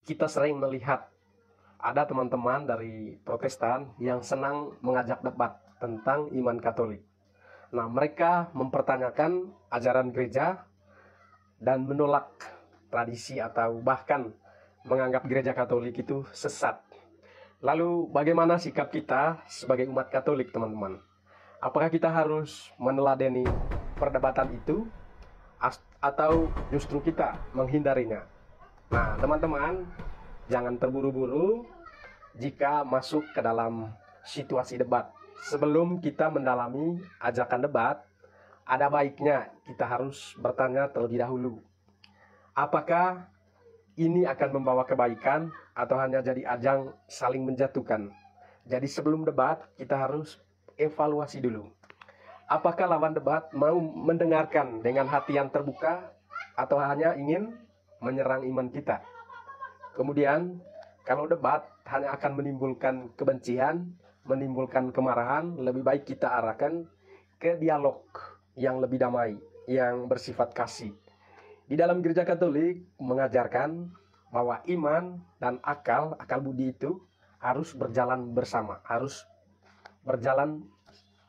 kita sering melihat ada teman-teman dari Protestan yang senang mengajak debat tentang iman Katolik. Nah, mereka mempertanyakan ajaran gereja dan menolak tradisi atau bahkan menganggap gereja Katolik itu sesat. Lalu bagaimana sikap kita sebagai umat Katolik, teman-teman? Apakah kita harus meneladani perdebatan itu atau justru kita menghindarinya? Nah, teman-teman, jangan terburu-buru jika masuk ke dalam situasi debat. Sebelum kita mendalami ajakan debat, ada baiknya kita harus bertanya terlebih dahulu. Apakah ini akan membawa kebaikan atau hanya jadi ajang saling menjatuhkan? Jadi sebelum debat, kita harus evaluasi dulu. Apakah lawan debat mau mendengarkan dengan hati yang terbuka atau hanya ingin menyerang iman kita? Kemudian, kalau debat hanya akan menimbulkan kebencian, menimbulkan kemarahan, lebih baik kita arahkan ke dialog yang lebih damai, yang bersifat kasih. Di dalam gereja Katolik mengajarkan bahwa iman dan akal budi itu harus berjalan bersama, harus berjalan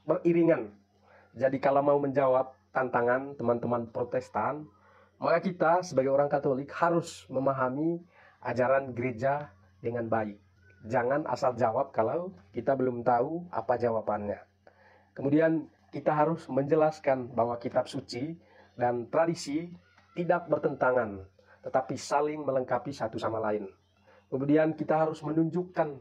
beriringan. Jadi kalau mau menjawab tantangan teman-teman Protestan, maka kita sebagai orang Katolik harus memahami ajaran gereja dengan baik. Jangan asal jawab kalau kita belum tahu apa jawabannya. Kemudian kita harus menjelaskan bahwa kitab suci dan tradisi tidak bertentangan, tetapi saling melengkapi satu sama lain. Kemudian kita harus menunjukkan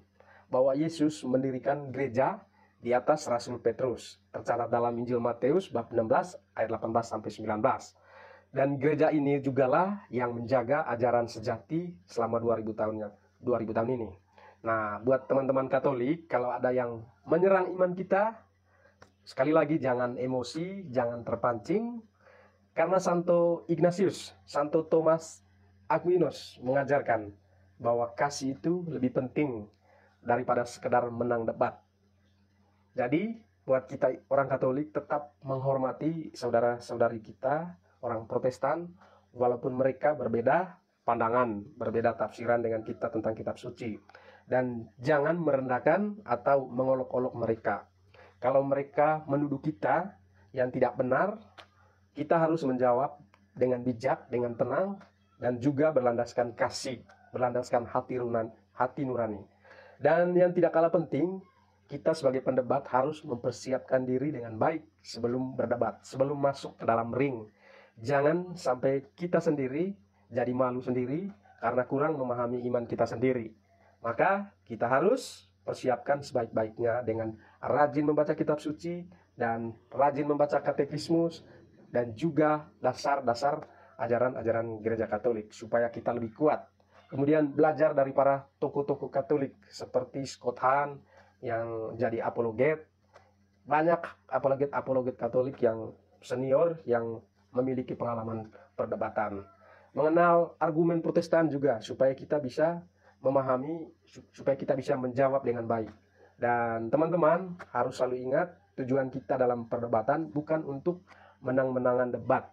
bahwa Yesus mendirikan gereja di atas Rasul Petrus, tercatat dalam Injil Matius bab 16 ayat 18-19. Dan gereja ini jugalah yang menjaga ajaran sejati selama 2000 tahun ini. Nah, buat teman-teman Katolik, kalau ada yang menyerang iman kita, sekali lagi jangan emosi, jangan terpancing. Karena Santo Ignatius, Santo Thomas Aquinas mengajarkan bahwa kasih itu lebih penting daripada sekedar menang debat. Jadi, buat kita orang Katolik tetap menghormati saudara-saudari kita, orang Protestan, walaupun mereka berbeda pandangan, berbeda tafsiran dengan kita tentang kitab suci. Dan jangan merendahkan atau mengolok-olok mereka. Kalau mereka menuduh kita yang tidak benar, kita harus menjawab dengan bijak, dengan tenang, dan juga berlandaskan kasih, berlandaskan hati nurani. Dan yang tidak kalah penting, kita sebagai pendebat harus mempersiapkan diri dengan baik sebelum berdebat, sebelum masuk ke dalam ring. Jangan sampai kita sendiri jadi malu sendiri karena kurang memahami iman kita sendiri. Maka kita harus persiapkan sebaik-baiknya dengan rajin membaca kitab suci dan rajin membaca katekismus dan juga dasar-dasar ajaran-ajaran gereja Katolik supaya kita lebih kuat. Kemudian belajar dari para tokoh-tokoh Katolik seperti Scott Hahn yang jadi apologet. Banyak apologet Katolik yang senior yang memiliki pengalaman perdebatan. Mengenal argumen Protestan juga supaya kita bisa memahami, supaya kita bisa menjawab dengan baik. Dan teman-teman harus selalu ingat, tujuan kita dalam perdebatan bukan untuk menang-menangan debat,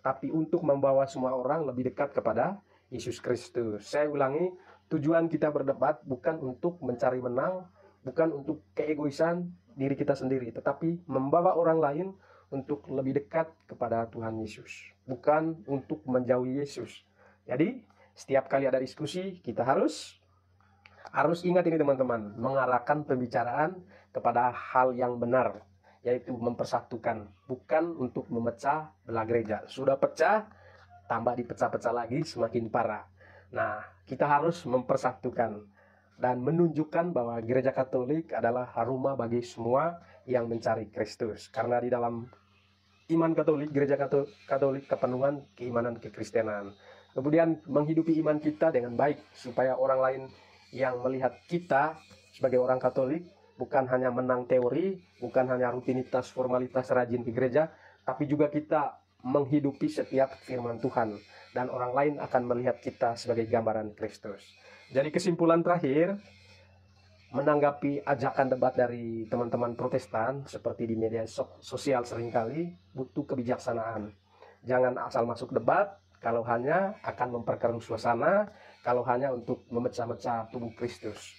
tapi untuk membawa semua orang lebih dekat kepada Yesus Kristus. Saya ulangi, tujuan kita berdebat bukan untuk mencari menang, bukan untuk keegoisan diri kita sendiri, tetapi membawa orang lain untuk lebih dekat kepada Tuhan Yesus, bukan untuk menjauhi Yesus. Jadi, setiap kali ada diskusi, kita harus ingat ini teman-teman, mengarahkan pembicaraan kepada hal yang benar, yaitu mempersatukan, bukan untuk memecah belah gereja. Sudah pecah, tambah dipecah-pecah lagi, semakin parah. Nah, kita harus mempersatukan dan menunjukkan bahwa gereja Katolik adalah rumah bagi semua yang mencari Kristus. Karena di dalam iman Katolik, gereja Katolik kepenuhan keimanan kekristenan. Kemudian menghidupi iman kita dengan baik supaya orang lain yang melihat kita sebagai orang Katolik bukan hanya menang teori, bukan hanya rutinitas formalitas rajin ke gereja, tapi juga kita menghidupi setiap firman Tuhan dan orang lain akan melihat kita sebagai gambaran Kristus. Jadi kesimpulan terakhir, menanggapi ajakan debat dari teman-teman Protestan seperti di media sosial seringkali butuh kebijaksanaan. Jangan asal masuk debat kalau hanya akan memperkeruh suasana, kalau hanya untuk memecah-mecah tubuh Kristus.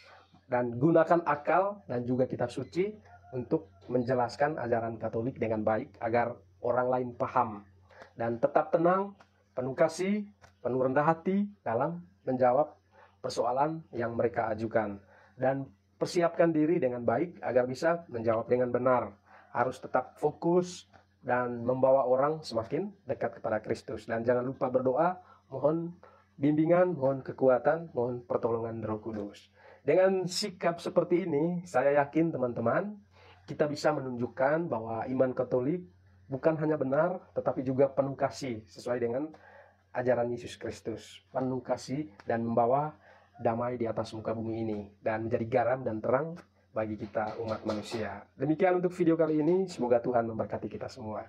Dan gunakan akal dan juga kitab suci untuk menjelaskan ajaran Katolik dengan baik agar orang lain paham. Dan tetap tenang, penuh kasih, penuh rendah hati dalam menjawab persoalan yang mereka ajukan. Dan persiapkan diri dengan baik agar bisa menjawab dengan benar. Harus tetap fokus dan membawa orang semakin dekat kepada Kristus. Dan jangan lupa berdoa, mohon bimbingan, mohon kekuatan, mohon pertolongan Roh Kudus. Dengan sikap seperti ini, saya yakin teman-teman, kita bisa menunjukkan bahwa iman Katolik bukan hanya benar, tetapi juga penuh kasih sesuai dengan ajaran Yesus Kristus. Penuh kasih dan membawa damai di atas muka bumi ini dan menjadi garam dan terang bagi kita umat manusia. Demikian untuk video kali ini, semoga Tuhan memberkati kita semua.